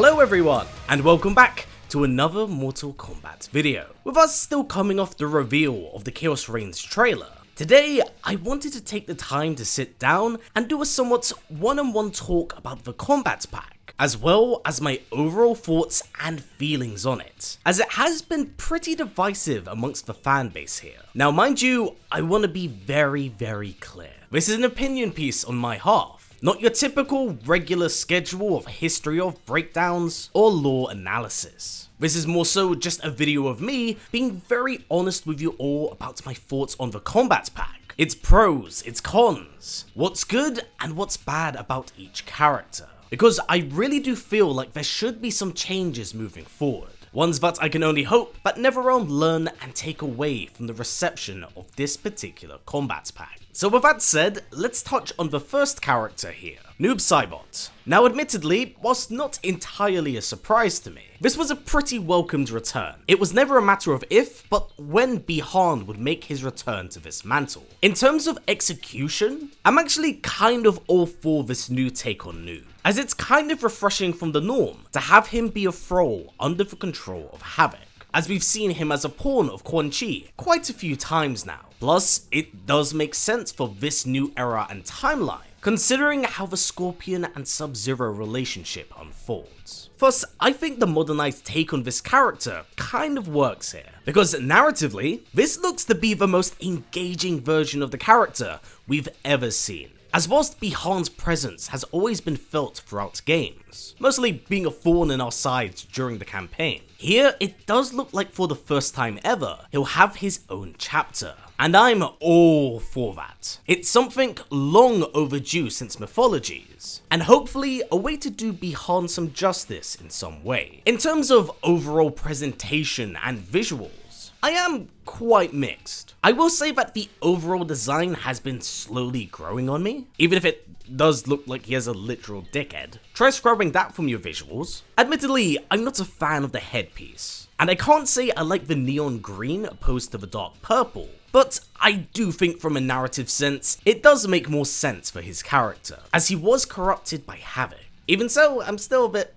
Hello everyone, and welcome back to another Mortal Kombat video. With us still coming off the reveal of the Khaos Reigns trailer, today I wanted to take the time to sit down and do a somewhat one-on-one talk about the Kombat pack, as well as my overall thoughts and feelings on it, as it has been pretty divisive amongst the fan base here. Now mind you, I want to be very clear. This is an opinion piece on my half, not your typical regular schedule of history of breakdowns or lore analysis. This is more so just a video of me being very honest with you all about my thoughts on the Kombat pack, its pros, its cons, what's good and what's bad about each character. Because I really do feel like there should be some changes moving forward. Ones that I can only hope that NetherRealm learn and take away from the reception of this particular Kombat pack. So with that said, let's touch on the first character here, Noob Saibot. Now admittedly, whilst not entirely a surprise to me, this was a pretty welcomed return. It was never a matter of if, but when Bi-Han would make his return to this mantle. In terms of execution, I'm actually kind of all for this new take on Noob, as it's kind of refreshing from the norm to have him be a thrall under the control of Havoc, as we've seen him as a pawn of Quan Chi quite a few times now. Plus, it does make sense for this new era and timeline, considering how the Scorpion and Sub-Zero relationship unfolds. Plus, I think the modernized take on this character kind of works here, because narratively, this looks to be the most engaging version of the character we've ever seen. As whilst Bi-Han's presence has always been felt throughout games, mostly being a thorn in our sides during the campaign, here it does look like for the first time ever, he'll have his own chapter. And I'm all for that. It's something long overdue since Mythologies, and hopefully a way to do Bi-Han some justice in some way. In terms of overall presentation and visuals, I am quite mixed. I will say that the overall design has been slowly growing on me, even if it does look like he has a literal dickhead. Try scrubbing that from your visuals. Admittedly, I'm not a fan of the headpiece, and I can't say I like the neon green opposed to the dark purple, but I do think from a narrative sense, it does make more sense for his character, as he was corrupted by Havoc. Even so, I'm still a bit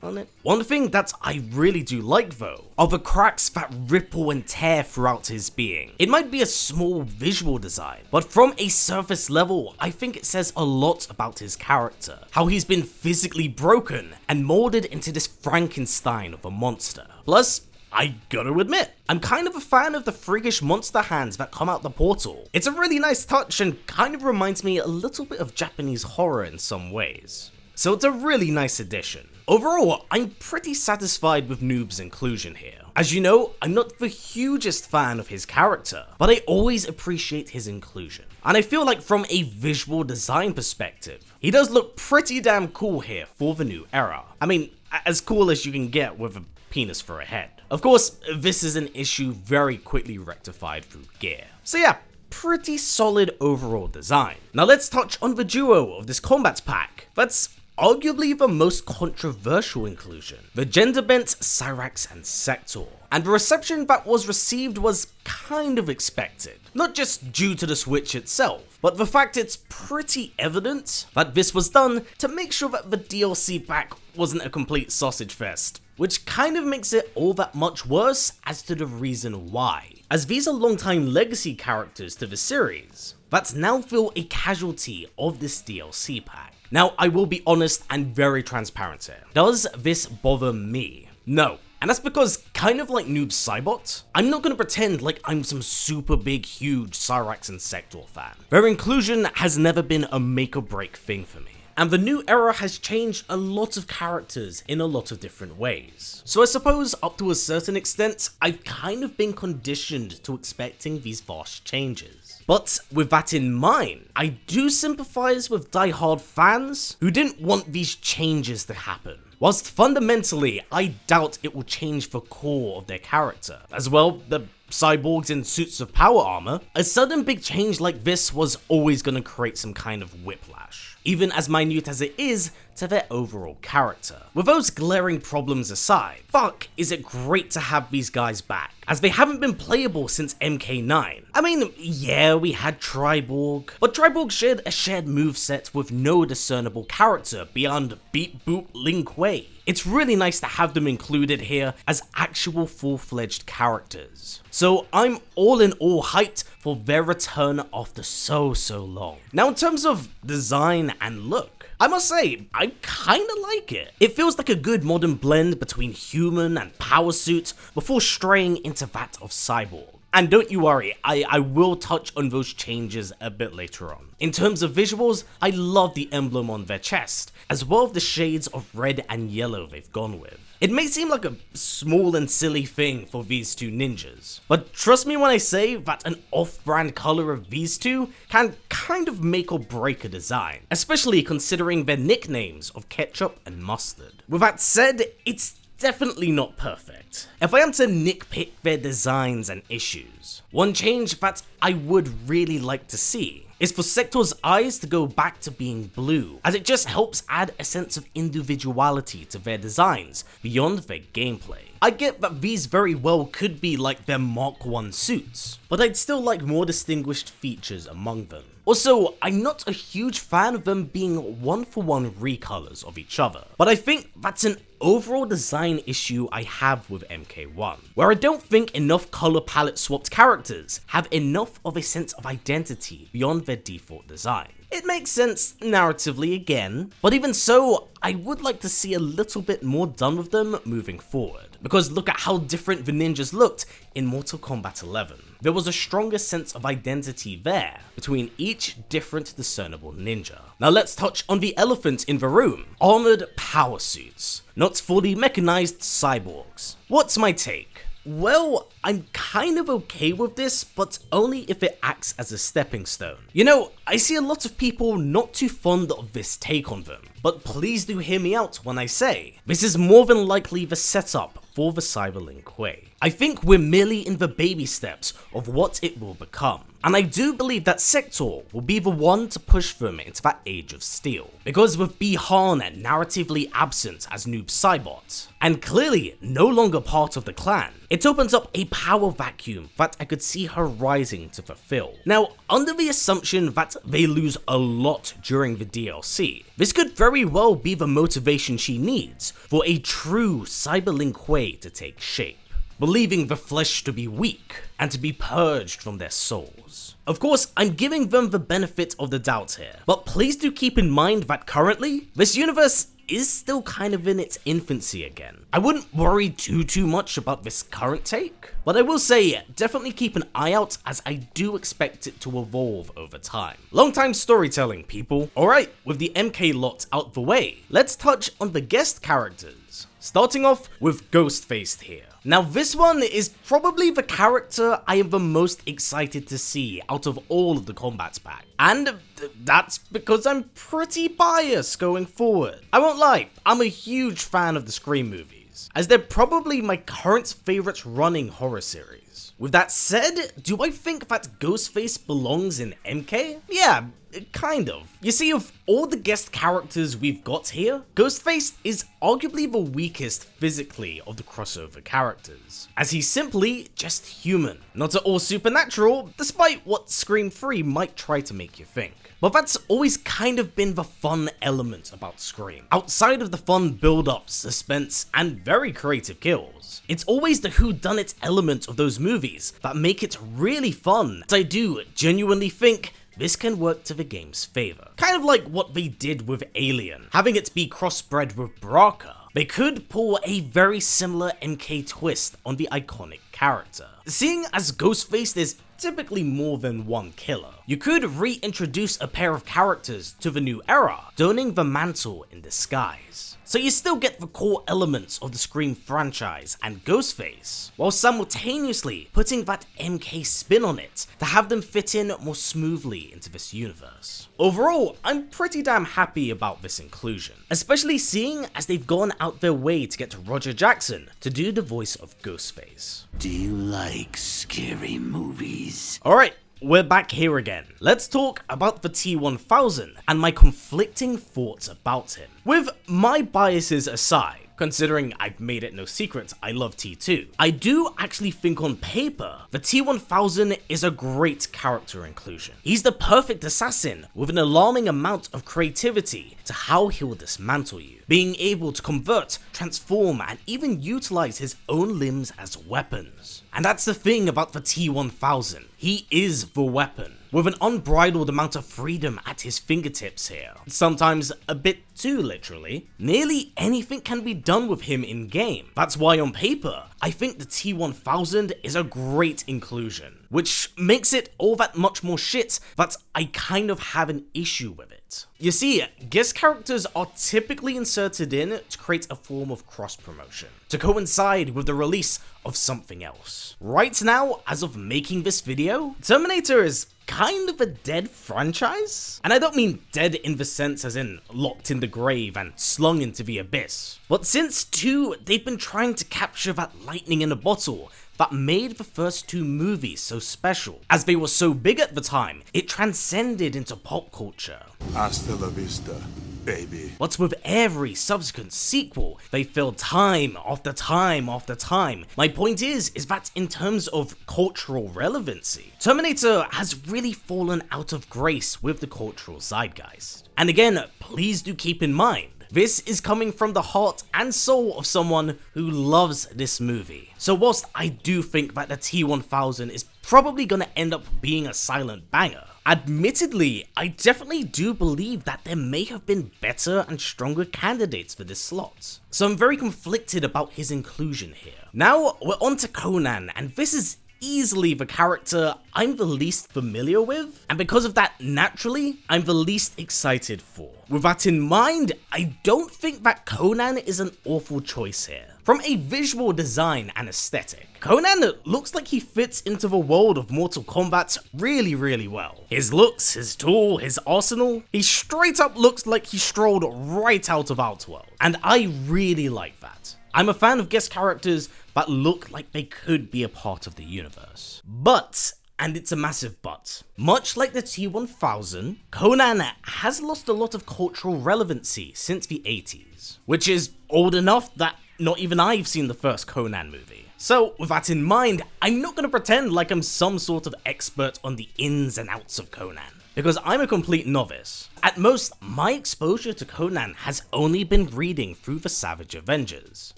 on it. One thing that I really do like though, are the cracks that ripple and tear throughout his being. It might be a small visual design, but from a surface level, I think it says a lot about his character. How he's been physically broken and molded into this Frankenstein of a monster. Plus, I gotta admit, I'm kind of a fan of the freakish monster hands that come out the portal. It's a really nice touch and kind of reminds me a little bit of Japanese horror in some ways. So it's a really nice addition. Overall, I'm pretty satisfied with Noob's inclusion here. As you know, I'm not the hugest fan of his character, but I always appreciate his inclusion. And I feel like from a visual design perspective, he does look pretty damn cool here for the new era. I mean, as cool as you can get with a penis for a head. Of course, this is an issue very quickly rectified through gear. So yeah, pretty solid overall design. Now let's touch on the duo of this Kombat pack. That's arguably the most controversial inclusion, the gender-bent Cyrax and Sektor. And the reception that was received was kind of expected, not just due to the switch itself, but the fact it's pretty evident that this was done to make sure that the DLC pack wasn't a complete sausage fest, which kind of makes it all that much worse as to the reason why, as these are longtime legacy characters to the series that now feel a casualty of this DLC pack. Now, I will be honest and very transparent here. Does this bother me? No. And that's because, kind of like Noob Saibot, I'm not going to pretend like I'm some super big, huge Cyrax and Sektor fan. Their inclusion has never been a make or break thing for me. And the new era has changed a lot of characters in a lot of different ways. So I suppose up to a certain extent, I've kind of been conditioned to expecting these vast changes. But with that in mind, I do sympathize with die-hard fans who didn't want these changes to happen. Whilst fundamentally, I doubt it will change the core of their character. As well, the cyborgs in suits of power armor, a sudden big change like this was always going to create some kind of whiplash, even as minute as it is to their overall character. With those glaring problems aside, fuck is it great to have these guys back, as they haven't been playable since MK9. I mean, yeah, we had Triborg, but Triborg shared a shared moveset with no discernible character beyond Beat Boot Lin Kuei. It's really nice to have them included here as actual full-fledged characters. So I'm all in all hyped for their return after so long. Now in terms of design and look, I must say, I kinda like it. It feels like a good modern blend between human and power suit before straying into that of Cyborg. And don't you worry, I will touch on those changes a bit later on. In terms of visuals, I love the emblem on their chest, as well as the shades of red and yellow they've gone with. It may seem like a small and silly thing for these two ninjas, but trust me when I say that an off-brand color of these two can kind of make or break a design, especially considering their nicknames of ketchup and mustard. With that said, it's definitely not perfect. If I am to nitpick their designs and issues, one change that I would really like to see is for Sektor's eyes to go back to being blue, as it just helps add a sense of individuality to their designs beyond their gameplay. I get that these very well could be like their Mark 1 suits, but I'd still like more distinguished features among them. Also, I'm not a huge fan of them being one-for-one recolors of each other, but I think that's an overall design issue I have with MK1, where I don't think enough color palette swapped characters have enough of a sense of identity beyond their default design. It makes sense narratively again, but even so, I would like to see a little bit more done with them moving forward, because look at how different the ninjas looked in Mortal Kombat 11. There was a stronger sense of identity there between each different discernible ninja. Now let's touch on the elephant in the room, armored power suits, not fully mechanized cyborgs. What's my take? Well, I'm kind of okay with this, but only if it acts as a stepping stone. You know, I see a lot of people not too fond of this take on them, but please do hear me out when I say, this is more than likely the setup for the Cyber Lin Kuei. I think we're merely in the baby steps of what it will become, and I do believe that Sektor will be the one to push them into that age of steel, because with Bi-Han narratively absent as Noob Saibot, and clearly no longer part of the clan, it opens up a power vacuum that I could see her rising to fulfill. Now, under the assumption that they lose a lot during the DLC, this could very well be the motivation she needs for a true Cyber Lin Kuei to take shape, believing the flesh to be weak and to be purged from their souls. Of course, I'm giving them the benefit of the doubt here, but please do keep in mind that currently, this universe is still kind of in its infancy again. I wouldn't worry too much about this current take, but I will say definitely keep an eye out, as I do expect it to evolve over time. Long time storytelling, people. Alright, with the MK lot out the way, let's touch on the guest characters. Starting off with Ghostface here. Now this one is probably the character I am the most excited to see out of all of the Kombat pack. And that's because I'm pretty biased going forward. I won't lie, I'm a huge fan of the Scream movies, as they're probably my current favourite running horror series. With that said, do I think that Ghostface belongs in MK? Yeah, kind of. You see, of all the guest characters we've got here, Ghostface is arguably the weakest physically of the crossover characters, as he's simply just human, not at all supernatural, despite what Scream 3 might try to make you think. But that's always kind of been the fun element about Scream. Outside of the fun build-up, suspense, and very creative kills, it's always the whodunit element of those movies that make it really fun, as I do genuinely think this can work to the game's favour. Kind of like what they did with Alien, having it be crossbred with Baraka. They could pull a very similar MK twist on the iconic character. Seeing as Ghostface there's typically more than one killer, you could reintroduce a pair of characters to the new era, donning the mantle in disguise. So you still get the core elements of the Scream franchise and Ghostface, while simultaneously putting that MK spin on it to have them fit in more smoothly into this universe. Overall, I'm pretty damn happy about this inclusion, especially seeing as they've gone out their way to get Roger Jackson to do the voice of Ghostface. Do you like scary movies? Alright, we're back here again. Let's talk about the T-1000 and my conflicting thoughts about him. With my biases aside, considering I've made it no secret I love T2, I do actually think on paper the T-1000 is a great character inclusion. He's the perfect assassin with an alarming amount of creativity to how he will dismantle you, being able to convert, transform, and even utilize his own limbs as weapons. And that's the thing about the T-1000, he is the weapon, with an unbridled amount of freedom at his fingertips here, sometimes a bit too literally. Nearly anything can be done with him in game. That's why on paper, I think the T-1000 is a great inclusion, which makes it all that much more shit that I kind of have an issue with it. You see, guest characters are typically inserted in to create a form of cross-promotion, to coincide with the release of something else. Right now, as of making this video, Terminator is kind of a dead franchise. And I don't mean dead in the sense as in locked in the grave and slung into the abyss. But since 2, they've been trying to capture that lightning in a bottle that made the first 2 movies so special. As they were so big at the time, it transcended into pop culture. Hasta la vista, baby. But with every subsequent sequel, they failed time after time after time. My point is that in terms of cultural relevancy, Terminator has really fallen out of grace with the cultural zeitgeist. And again, please do keep in mind, this is coming from the heart and soul of someone who loves this movie. So whilst I do think that the T-1000 is probably gonna end up being a silent banger, admittedly, I definitely do believe that there may have been better and stronger candidates for this slot. So I'm very conflicted about his inclusion here. Now we're on to Conan, and this is easily the character I'm the least familiar with, and because of that, naturally, I'm the least excited for. With that in mind, I don't think that Conan is an awful choice here. From a visual design and aesthetic, Conan looks like he fits into the world of Mortal Kombat really well. His looks, his tool, his arsenal, he straight up looks like he strolled right out of Outworld, and I really like that. I'm a fan of guest characters that look like they could be a part of the universe. But, and it's a massive but, much like the T-1000, Conan has lost a lot of cultural relevancy since the 80s, which is old enough that not even I've seen the first Conan movie. So with that in mind, I'm not gonna pretend like I'm some sort of expert on the ins and outs of Conan, because I'm a complete novice. At most, my exposure to Conan has only been reading through the Savage Avengers.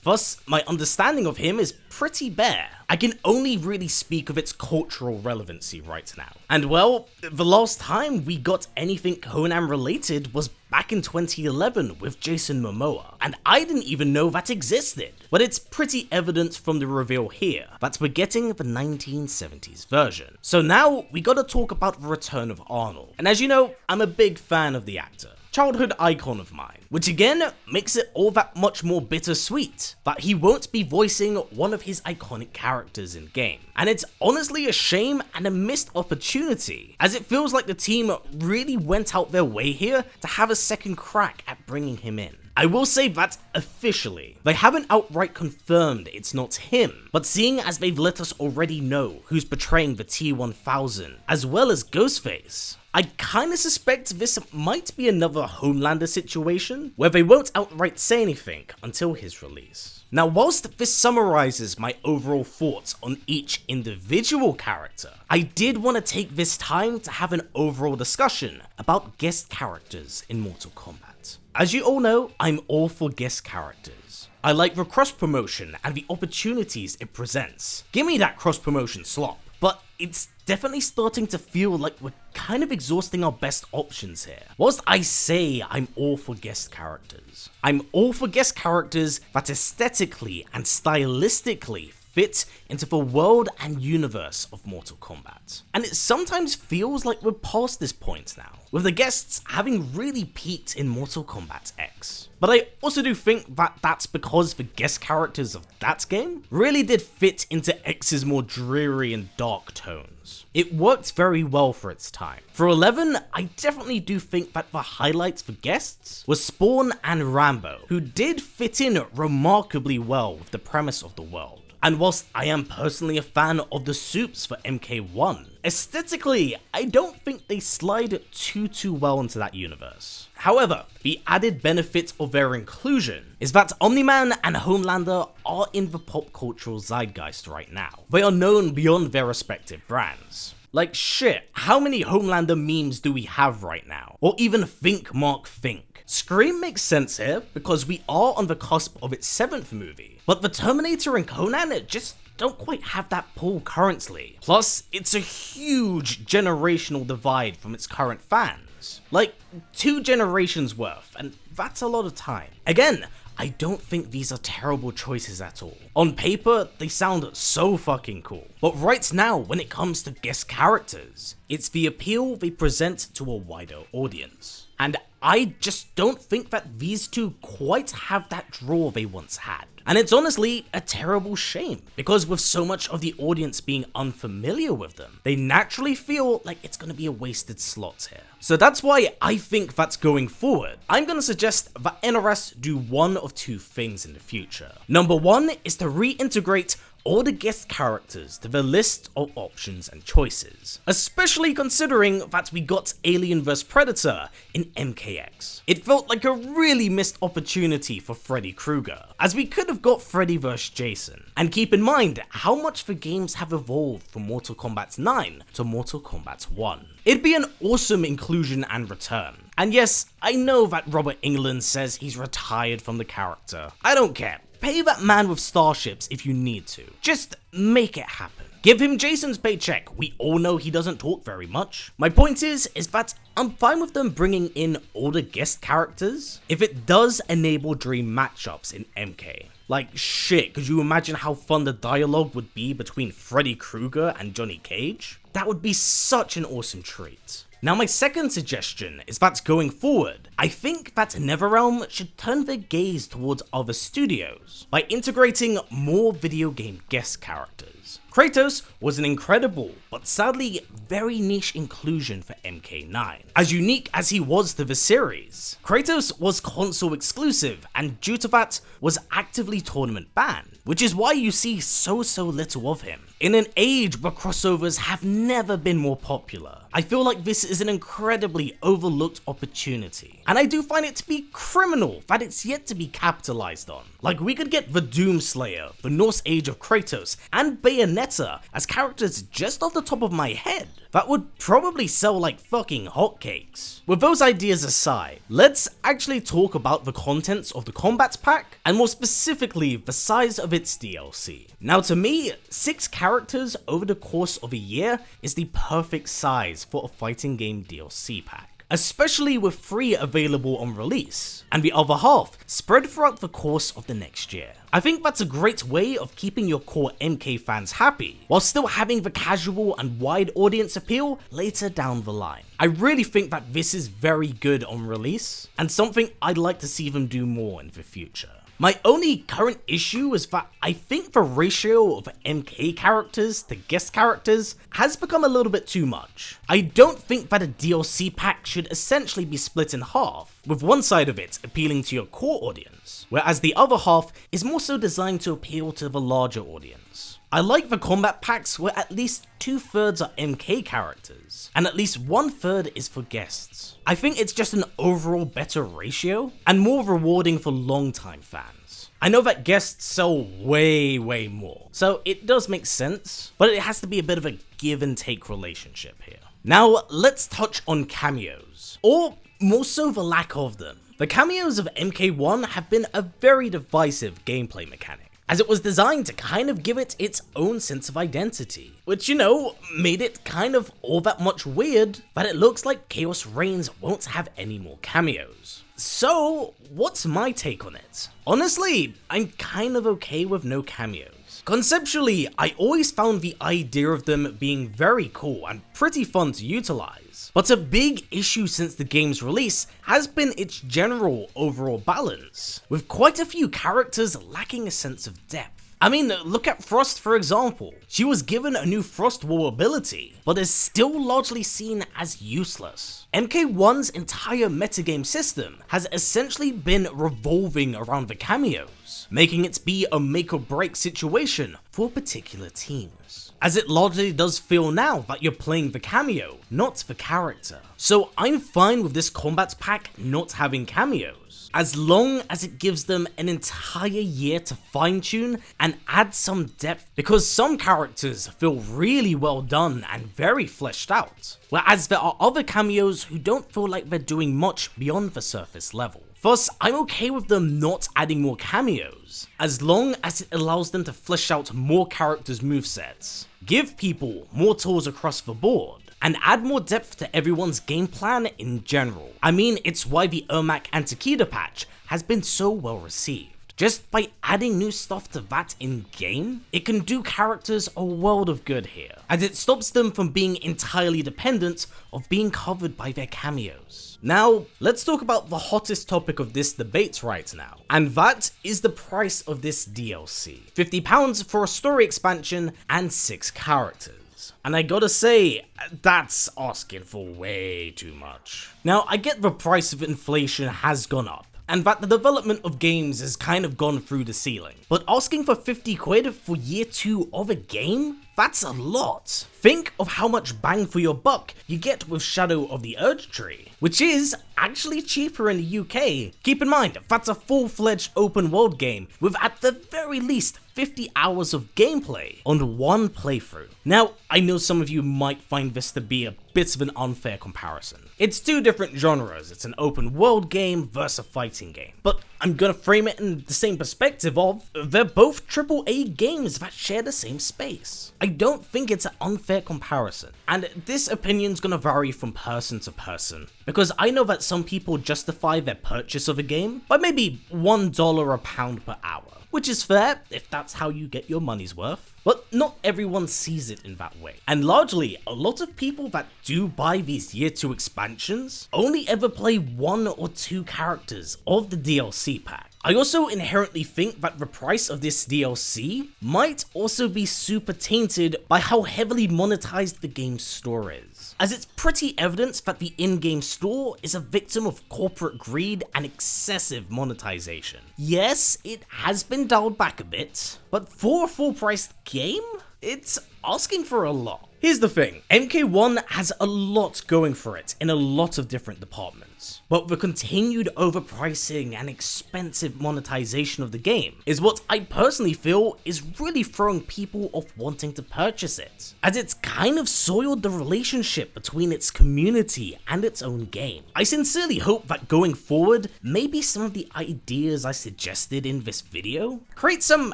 Thus, my understanding of him is pretty bare. I can only really speak of its cultural relevancy right now. And well, the last time we got anything Conan related was back in 2011 with Jason Momoa, and I didn't even know that existed. But it's pretty evident from the reveal here that we're getting the 1970s version. So now we gotta talk about the return of Arnold. And as you know, I'm a big fan of the actor. Childhood icon of mine, which again makes it all that much more bittersweet that he won't be voicing one of his iconic characters in game. And it's honestly a shame and a missed opportunity, as it feels like the team really went out their way here to have a second crack at bringing him in. I will say that officially, they haven't outright confirmed it's not him, but seeing as they've let us already know who's portraying the T-1000, as well as Ghostface, I kinda suspect this might be another Homelander situation, where they won't outright say anything until his release. Now whilst this summarizes my overall thoughts on each individual character, I did want to take this time to have an overall discussion about guest characters in Mortal Kombat. As you all know, I'm all for guest characters. I like the cross-promotion and the opportunities it presents. Give me that cross-promotion slop. But it's definitely starting to feel like we're kind of exhausting our best options here. Whilst I say I'm all for guest characters, I'm all for guest characters that aesthetically and stylistically fit into the world and universe of Mortal Kombat. And it sometimes feels like we're past this point now, with the guests having really peaked in Mortal Kombat X. But I also do think that that's because the guest characters of that game really did fit into X's more dreary and dark tones. It worked very well for its time. For 11, I definitely do think that the highlights for guests were Spawn and Rambo, who did fit in remarkably well with the premise of the world. And whilst I am personally a fan of the soups for MK1, aesthetically, I don't think they slide too well into that universe. However, the added benefit of their inclusion is that Omni-Man and Homelander are in the pop cultural zeitgeist right now. They are known beyond their respective brands. Like shit, how many Homelander memes do we have right now? Or even Think Mark Think. Scream makes sense here because we are on the cusp of its 7th movie, but the Terminator and Conan just don't quite have that pull currently. Plus, it's a huge generational divide from its current fans. Like 2 generations worth, and that's a lot of time. Again, I don't think these are terrible choices at all. On paper, they sound so fucking cool. But right now, when it comes to guest characters, it's the appeal they present to a wider audience. And I just don't think that these two quite have that draw they once had. And it's honestly a terrible shame, because with so much of the audience being unfamiliar with them, they naturally feel like it's gonna be a wasted slot here. So that's why I think that going forward, I'm gonna suggest that NRS do one of 2 things in the future. Number 1 is to reintegrate all the guest characters to the list of options and choices, especially considering that we got Alien vs Predator in MKX. It felt like a really missed opportunity for Freddy Krueger, as we could have got Freddy vs Jason. And keep in mind how much the games have evolved from Mortal Kombat 9 to Mortal Kombat 1. It'd be an awesome inclusion and return. And yes, I know that Robert Englund says he's retired from the character. I don't care. Pay that man with starships if you need to. Just make it happen. Give him Jason's paycheck. We all know he doesn't talk very much. My point is that I'm fine with them bringing in all the guest characters if it does enable dream matchups in MK. Like shit, could you imagine how fun the dialogue would be between Freddy Krueger and Johnny Cage? That would be such an awesome treat. Now my second suggestion is that going forward, I think that NetherRealm should turn their gaze towards other studios by integrating more video game guest characters. Kratos was an incredible, but sadly very niche inclusion for MK9. As unique as he was to the series, Kratos was console exclusive and due to that was actively tournament banned, which is why you see so little of him. In an age where crossovers have never been more popular, I feel like this is an incredibly overlooked opportunity, and I do find it to be criminal that it's yet to be capitalized on. Like we could get the Doomslayer, the Norse Age of Kratos, and Bayonetta as characters just off the top of my head. That would probably sell like fucking hotcakes. With those ideas aside, let's actually talk about the contents of the Kombat pack, and more specifically the size of its DLC. Now to me, 6 characters over the course of a year is the perfect size for a fighting game DLC pack, especially with 3 available on release, and the other half spread throughout the course of the next year. I think that's a great way of keeping your core MK fans happy, while still having the casual and wide audience appeal later down the line. I really think that this is very good on release, and something I'd like to see them do more in the future. My only current issue is that I think the ratio of MK characters to guest characters has become a little bit too much. I don't think that a DLC pack should essentially be split in half, with one side of it appealing to your core audience, whereas the other half is more so designed to appeal to the larger audience. I like the combat packs where at least 2/3 are MK characters, and at least 1/3 is for guests. I think it's just an overall better ratio, and more rewarding for long-time fans. I know that guests sell way more, so it does make sense, but it has to be a bit of a give and take relationship here. Now let's touch on cameos, or more so the lack of them. The cameos of MK1 have been a very divisive gameplay mechanic, as it was designed to kind of give it its own sense of identity, which, you know, made it kind of all that much weird that it looks like Khaos Reigns won't have any more cameos. So, what's my take on it? Honestly, I'm kind of okay with no cameos. Conceptually, I always found the idea of them being very cool and pretty fun to utilize, but a big issue since the game's release has been its general overall balance, with quite a few characters lacking a sense of depth. I mean, look at Frost for example. She was given a new Frost Wall ability, but is still largely seen as useless. MK1's entire metagame system has essentially been revolving around the cameos, making it be a make or break situation for particular teams, as it largely does feel now that you're playing the cameo, not the character. So I'm fine with this combat pack not having cameos, as long as it gives them an entire year to fine tune and add some depth, because some characters feel really well done and very fleshed out, whereas there are other cameos who don't feel like they're doing much beyond the surface level. Thus, I'm okay with them not adding more cameos, as long as it allows them to flesh out more characters' movesets, give people more tools across the board, and add more depth to everyone's game plan in general. I mean, it's why the Ermac and Takeda patch has been so well received. Just by adding new stuff to that in game, it can do characters a world of good here, as it stops them from being entirely dependent of being covered by their cameos. Now, let's talk about the hottest topic of this debate right now, and that is the price of this DLC. £50 for a story expansion and 6 characters. And I gotta say, that's asking for way too much. Now, I get the price of inflation has gone up, and that the development of games has kind of gone through the ceiling, but asking for 50 quid for year 2 of a game? That's a lot. Think of how much bang for your buck you get with Shadow of the Erdtree, which is actually cheaper in the UK. Keep in mind, that's a full-fledged open world game with at the very least 50 hours of gameplay on one playthrough. Now, I know some of you might find this to be a bit of an unfair comparison. It's two different genres, it's an open world game versus a fighting game, but I'm gonna frame it in the same perspective of, they're both AAA games that share the same space. I don't think it's an unfair comparison, and this opinion's gonna vary from person to person, because I know that some people justify their purchase of a game by maybe $1 a pound per hour, which is fair if that's how you get your money's worth. But not everyone sees it in that way. And largely, a lot of people that do buy these year 2 expansions only ever play 1 or 2 characters of the DLC pack. I also inherently think that the price of this DLC might also be super tainted by how heavily monetized the game's store is, as it's pretty evident that the in-game store is a victim of corporate greed and excessive monetization. Yes, it has been dialed back a bit, but for a full-priced game, it's asking for a lot. Here's the thing, MK1 has a lot going for it in a lot of different departments, but the continued overpricing and expensive monetization of the game is what I personally feel is really throwing people off wanting to purchase it, as it's kind of soiled the relationship between its community and its own game. I sincerely hope that going forward, maybe some of the ideas I suggested in this video create some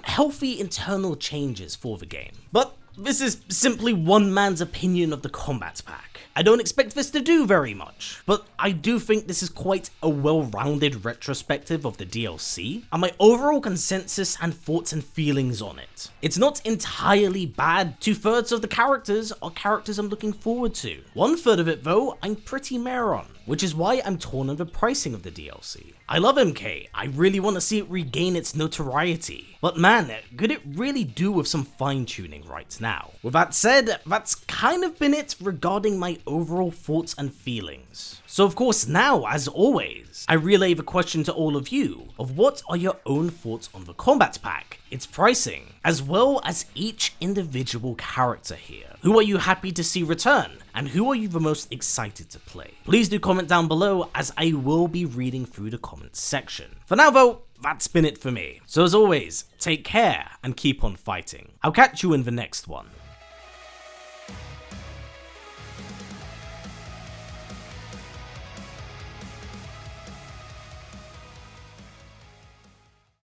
healthy internal changes for the game. But this is simply one man's opinion of the combat pack. I don't expect this to do very much, but I do think this is quite a well-rounded retrospective of the DLC, and my overall consensus and thoughts and feelings on it. It's not entirely bad. 2/3 of the characters are characters I'm looking forward to. 1/3 of it though, I'm pretty meh on, which is why I'm torn on the pricing of the DLC. I love MK, I really want to see it regain its notoriety, but man, could it really do with some fine tuning right now? With that said, that's kind of been it regarding my overall thoughts and feelings. So of course now, as always, I relay the question to all of you of what are your own thoughts on the combat pack, its pricing, as well as each individual character here. Who are you happy to see return, and who are you the most excited to play? Please do comment down below, as I will be reading through the comments section. For now though, that's been it for me. So as always, take care and keep on fighting. I'll catch you in the next one.